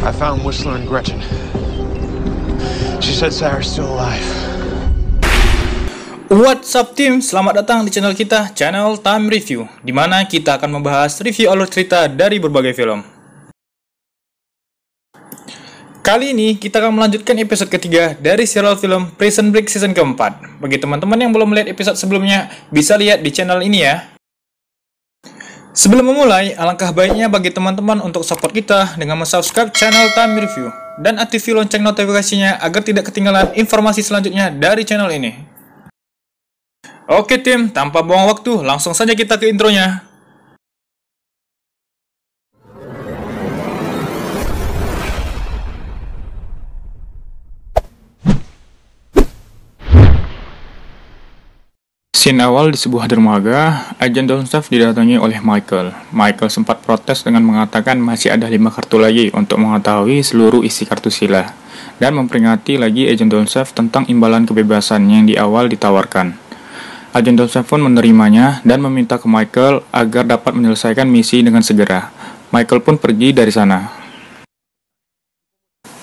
I found Whistler and Gretchen. She said Sarah's still alive. What's up team, selamat datang di channel kita, channel Time Review, di mana kita akan membahas review alur cerita dari berbagai film. Kali ini kita akan melanjutkan episode ketiga dari serial film Prison Break season keempat. Bagi teman-teman yang belum melihat episode sebelumnya, bisa lihat di channel ini ya. Sebelum memulai, alangkah baiknya bagi teman-teman untuk support kita dengan subscribe channel Time Review dan aktifkan lonceng notifikasinya agar tidak ketinggalan informasi selanjutnya dari channel ini. Oke tim, tanpa buang waktu, langsung saja kita ke intronya. Scene awal di sebuah dermaga, Agent Donstaff didatangi oleh Michael. Michael sempat protes dengan mengatakan masih ada 5 kartu lagi untuk mengetahui seluruh isi kartu sila, dan memperingati lagi Agent Donstaff tentang imbalan kebebasan yang di awal ditawarkan. Agent Donstaff pun menerimanya dan meminta ke Michael agar dapat menyelesaikan misi dengan segera. Michael pun pergi dari sana.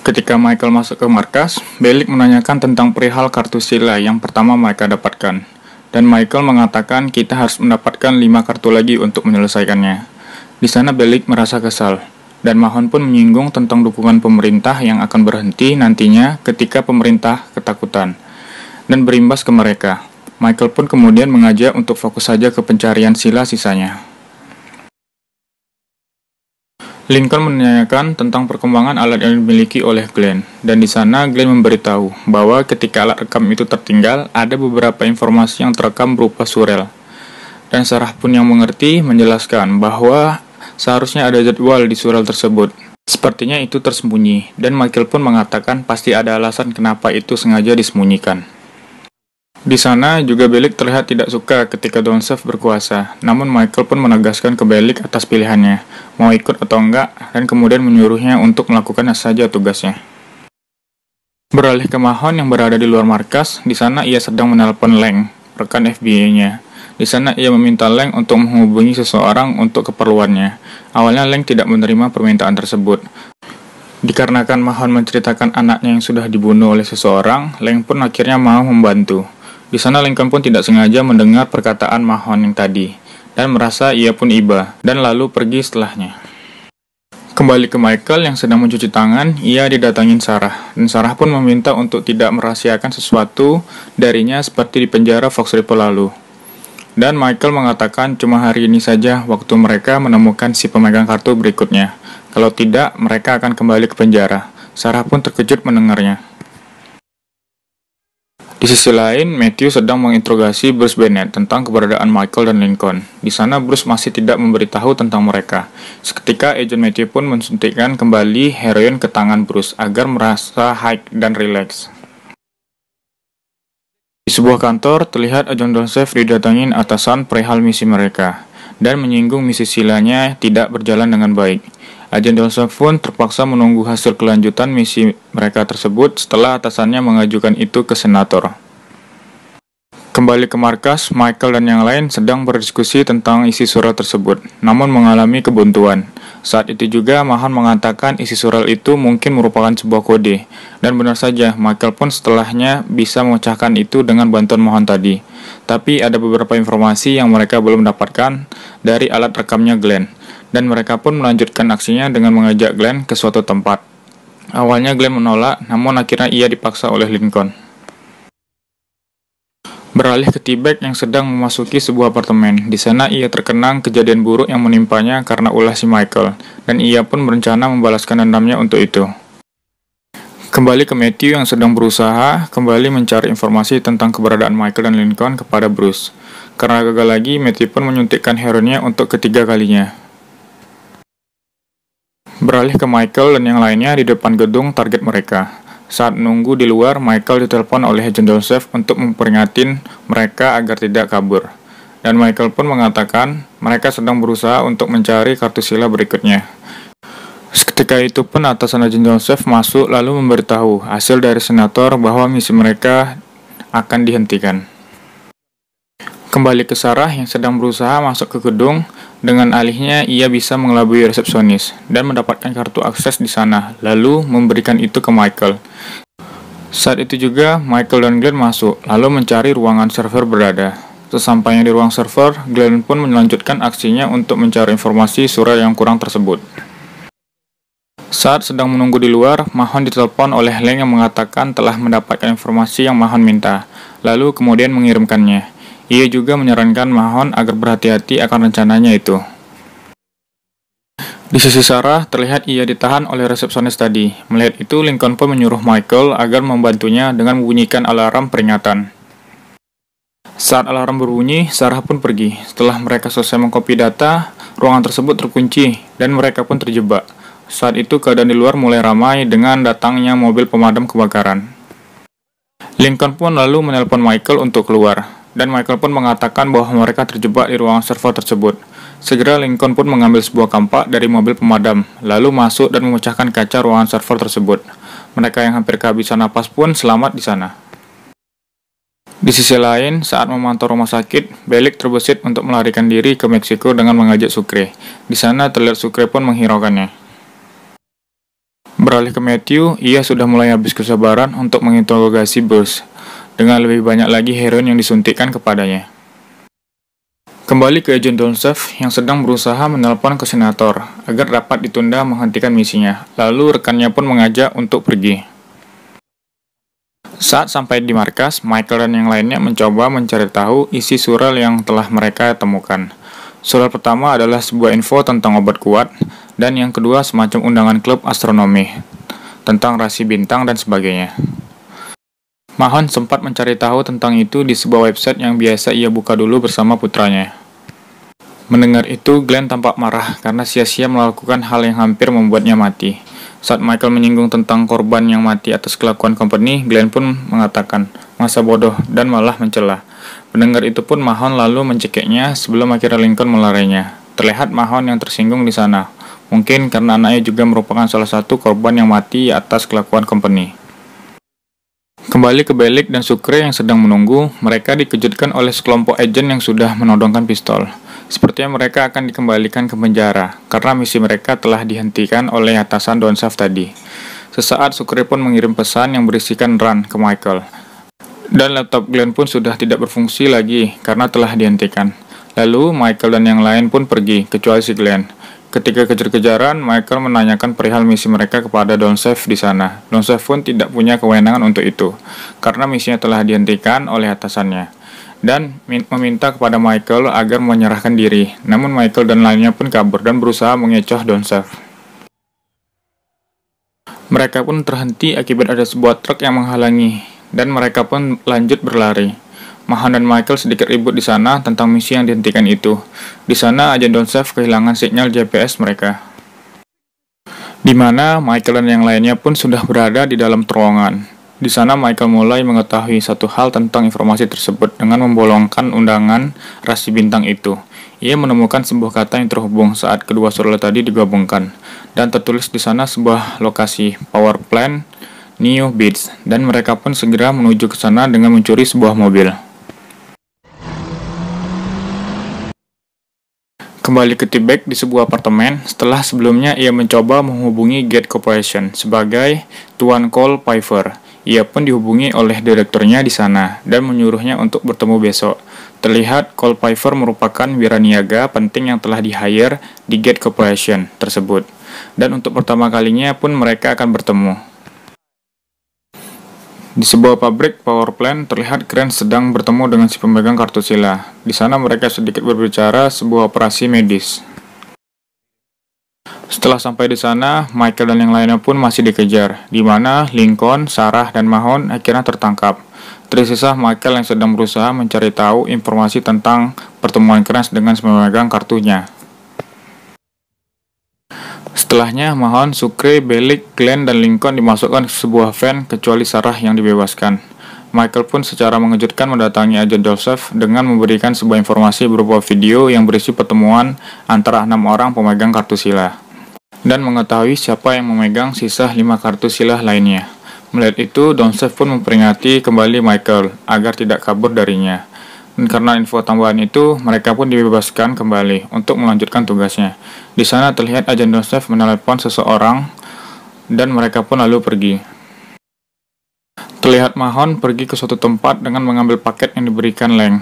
Ketika Michael masuk ke markas, Bellick menanyakan tentang perihal kartu sila yang pertama mereka dapatkan. Dan Michael mengatakan kita harus mendapatkan 5 kartu lagi untuk menyelesaikannya. Di sana Bellick merasa kesal, dan Mahon pun menyinggung tentang dukungan pemerintah yang akan berhenti nantinya ketika pemerintah ketakutan, dan berimbas ke mereka. Michael pun kemudian mengajak untuk fokus saja ke pencarian sila sisanya. Lincoln menanyakan tentang perkembangan alat yang dimiliki oleh Glenn, dan di sana Glenn memberitahu bahwa ketika alat rekam itu tertinggal, ada beberapa informasi yang terekam berupa surel. Dan Sarah pun yang mengerti menjelaskan bahwa seharusnya ada jadwal di surel tersebut. Sepertinya itu tersembunyi, dan Michael pun mengatakan pasti ada alasan kenapa itu sengaja disembunyikan. Di sana juga Bellick terlihat tidak suka ketika Donstaff berkuasa, namun Michael pun menegaskan ke Bellick atas pilihannya, mau ikut atau enggak, dan kemudian menyuruhnya untuk melakukan saja tugasnya. Beralih ke Mahon yang berada di luar markas, di sana ia sedang menelpon Lang, rekan FBI-nya. Di sana ia meminta Lang untuk menghubungi seseorang untuk keperluannya. Awalnya Lang tidak menerima permintaan tersebut. Dikarenakan Mahon menceritakan anaknya yang sudah dibunuh oleh seseorang, Lang pun akhirnya mau membantu. Di sana Lincoln pun tidak sengaja mendengar perkataan Mahon yang tadi, dan merasa ia pun iba, dan lalu pergi setelahnya. Kembali ke Michael yang sedang mencuci tangan, ia didatangin Sarah, dan Sarah pun meminta untuk tidak merahasiakan sesuatu darinya seperti di penjara Fox Ripple lalu. Dan Michael mengatakan cuma hari ini saja waktu mereka menemukan si pemegang kartu berikutnya. Kalau tidak, mereka akan kembali ke penjara. Sarah pun terkejut mendengarnya. Di sisi lain, Matthew sedang menginterogasi Bruce Bennett tentang keberadaan Michael dan Lincoln. Di sana Bruce masih tidak memberitahu tentang mereka. Seketika Agent Matthew pun mensuntikkan kembali heroin ke tangan Bruce agar merasa high dan rileks. Di sebuah kantor, terlihat Agent Donstaff didatangin atasan perihal misi mereka, dan menyinggung misi silanya tidak berjalan dengan baik. Agent Donstaff pun terpaksa menunggu hasil kelanjutan misi mereka tersebut setelah atasannya mengajukan itu ke senator. Kembali ke markas, Michael dan yang lain sedang berdiskusi tentang isi surat tersebut, namun mengalami kebuntuan. Saat itu juga Mahon mengatakan isi surat itu mungkin merupakan sebuah kode, dan benar saja Michael pun setelahnya bisa memecahkan itu dengan bantuan Mahon tadi. Tapi ada beberapa informasi yang mereka belum dapatkan dari alat rekamnya Glenn, dan mereka pun melanjutkan aksinya dengan mengajak Glenn ke suatu tempat. Awalnya Glenn menolak, namun akhirnya ia dipaksa oleh Lincoln. Beralih ke T-Bag yang sedang memasuki sebuah apartemen. Di sana ia terkenang kejadian buruk yang menimpanya karena ulah si Michael, dan ia pun berencana membalaskan dendamnya untuk itu. Kembali ke Matthew yang sedang berusaha kembali mencari informasi tentang keberadaan Michael dan Lincoln kepada Bruce. Karena gagal lagi, Matthew pun menyuntikkan heroinnya untuk ketiga kalinya. Beralih ke Michael dan yang lainnya di depan gedung target mereka. Saat menunggu di luar, Michael ditelepon oleh Agent Donstaff untuk memperingatin mereka agar tidak kabur. Dan Michael pun mengatakan mereka sedang berusaha untuk mencari kartu sila berikutnya. Seketika itu pun atasan Agent Donstaff masuk lalu memberitahu hasil dari senator bahwa misi mereka akan dihentikan. Kembali ke Sarah yang sedang berusaha masuk ke gedung, Dengan alihnya, ia bisa mengelabui resepsionis dan mendapatkan kartu akses di sana, lalu memberikan itu ke Michael. Saat itu juga, Michael dan Glenn masuk, lalu mencari ruangan server berada. Sesampainya di ruang server, Glenn pun melanjutkan aksinya untuk mencari informasi surel yang kurang tersebut. Saat sedang menunggu di luar, Mahon ditelepon oleh Lang yang mengatakan telah mendapatkan informasi yang Mahon minta, lalu kemudian mengirimkannya. Ia juga menyarankan Mahon agar berhati-hati akan rencananya itu. Di sisi Sarah, terlihat ia ditahan oleh resepsionis tadi. Melihat itu, Lincoln pun menyuruh Michael agar membantunya dengan membunyikan alarm peringatan. Saat alarm berbunyi, Sarah pun pergi. Setelah mereka selesai mengcopy data, ruangan tersebut terkunci dan mereka pun terjebak. Saat itu keadaan di luar mulai ramai dengan datangnya mobil pemadam kebakaran. Lincoln pun lalu menelpon Michael untuk keluar. Dan Michael pun mengatakan bahwa mereka terjebak di ruangan server tersebut. Segera Lincoln pun mengambil sebuah kampak dari mobil pemadam, lalu masuk dan memecahkan kaca ruangan server tersebut. Mereka yang hampir kehabisan napas pun selamat di sana. Di sisi lain, saat memantau rumah sakit, Bellick terbesit untuk melarikan diri ke Meksiko dengan mengajak Sucre. Di sana terlihat Sucre pun menghiraukannya. Beralih ke Matthew, ia sudah mulai habis kesabaran untuk menginterogasi Bruce, dengan lebih banyak lagi heroin yang disuntikkan kepadanya. Kembali ke Agent Doncev yang sedang berusaha menelpon ke senator agar dapat ditunda menghentikan misinya, lalu rekannya pun mengajak untuk pergi. Saat sampai di markas, Michael dan yang lainnya mencoba mencari tahu isi surel yang telah mereka temukan. Surel pertama adalah sebuah info tentang obat kuat, dan yang kedua semacam undangan klub astronomi, tentang rasi bintang dan sebagainya. Mahon sempat mencari tahu tentang itu di sebuah website yang biasa ia buka dulu bersama putranya. Mendengar itu, Glenn tampak marah karena sia-sia melakukan hal yang hampir membuatnya mati. Saat Michael menyinggung tentang korban yang mati atas kelakuan company, Glenn pun mengatakan, masa bodoh, dan malah mencela. Mendengar itu pun Mahon lalu mencekiknya sebelum akhirnya Lincoln melarinya. Terlihat Mahon yang tersinggung di sana. Mungkin karena anaknya juga merupakan salah satu korban yang mati atas kelakuan company. Kembali ke Bellick dan Sucre yang sedang menunggu, mereka dikejutkan oleh sekelompok agen yang sudah menodongkan pistol. Sepertinya mereka akan dikembalikan ke penjara, karena misi mereka telah dihentikan oleh atasan Doncev tadi. Sesaat Sucre pun mengirim pesan yang berisikan run ke Michael. Dan laptop Glenn pun sudah tidak berfungsi lagi, karena telah dihentikan. Lalu Michael dan yang lain pun pergi, kecuali si Glenn. Ketika kejar-kejaran, Michael menanyakan perihal misi mereka kepada Doncev di sana. Doncev pun tidak punya kewenangan untuk itu, karena misinya telah dihentikan oleh atasannya, dan meminta kepada Michael agar menyerahkan diri. Namun Michael dan lainnya pun kabur dan berusaha mengecoh Doncev. Mereka pun terhenti akibat ada sebuah truk yang menghalangi, dan mereka pun lanjut berlari. Mahon dan Michael sedikit ribut di sana tentang misi yang dihentikan itu. Di sana, Agen Doncev kehilangan sinyal GPS mereka. Di mana Michael dan yang lainnya pun sudah berada di dalam terowongan. Di sana Michael mulai mengetahui satu hal tentang informasi tersebut dengan membolongkan undangan rasi bintang itu. Ia menemukan sebuah kata yang terhubung saat kedua surel tadi digabungkan, dan tertulis di sana sebuah lokasi power plant New Beach, dan mereka pun segera menuju ke sana dengan mencuri sebuah mobil. Kembali ke T-Bag di sebuah apartemen, setelah sebelumnya ia mencoba menghubungi Gate Corporation sebagai Tuan Cole Pfeiffer. Ia pun dihubungi oleh direkturnya di sana dan menyuruhnya untuk bertemu besok. Terlihat Cole Pfeiffer merupakan wiraniaga penting yang telah di-hire di Gate Corporation tersebut. Dan untuk pertama kalinya pun mereka akan bertemu. Di sebuah pabrik power plant, terlihat Grant sedang bertemu dengan si pemegang kartu sila. Di sana mereka sedikit berbicara sebuah operasi medis. Setelah sampai di sana, Michael dan yang lainnya pun masih dikejar, di mana Lincoln, Sarah, dan Mahon akhirnya tertangkap. Tersisa Michael yang sedang berusaha mencari tahu informasi tentang pertemuan Grant dengan si pemegang kartunya. Setelahnya, Mahon, Sucre, Bellick, Glenn, dan Lincoln dimasukkan ke sebuah van kecuali Sarah yang dibebaskan. Michael pun secara mengejutkan mendatangi Agen Doncev dengan memberikan sebuah informasi berupa video yang berisi pertemuan antara 6 orang pemegang kartu sila, dan mengetahui siapa yang memegang sisa 5 kartu sila lainnya. Melihat itu, Doncev pun memperingati kembali Michael agar tidak kabur darinya. Dan karena info tambahan itu, mereka pun dibebaskan kembali untuk melanjutkan tugasnya. Di sana terlihat Agen Joseph menelepon seseorang dan mereka pun lalu pergi. Terlihat Mahon pergi ke suatu tempat dengan mengambil paket yang diberikan Leng.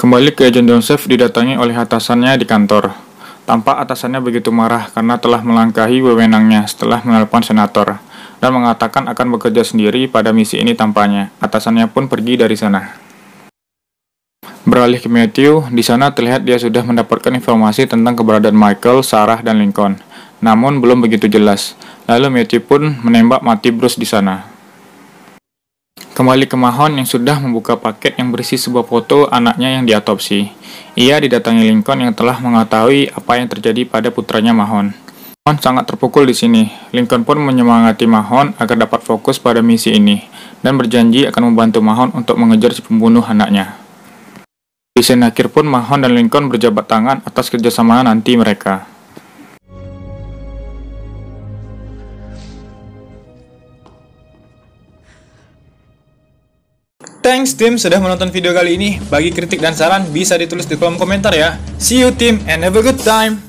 Kembali ke Agen Joseph didatangi oleh atasannya di kantor. Tampak atasannya begitu marah karena telah melangkahi wewenangnya setelah menelepon senator dan mengatakan akan bekerja sendiri pada misi ini tampaknya. Atasannya pun pergi dari sana. Beralih ke Matthew, di sana terlihat dia sudah mendapatkan informasi tentang keberadaan Michael, Sarah, dan Lincoln. Namun belum begitu jelas. Lalu Matthew pun menembak mati Bruce di sana. Kembali ke Mahon yang sudah membuka paket yang berisi sebuah foto anaknya yang diotopsi. Ia didatangi Lincoln yang telah mengetahui apa yang terjadi pada putranya Mahon. Mahon sangat terpukul di sini. Lincoln pun menyemangati Mahon agar dapat fokus pada misi ini dan berjanji akan membantu Mahon untuk mengejar si pembunuh anaknya. Di scene akhir pun Mahon dan Lincoln berjabat tangan atas kerjasama nanti mereka. Thanks tim sudah menonton video kali ini. Bagi kritik dan saran bisa ditulis di kolom komentar ya. See you team and have a good time.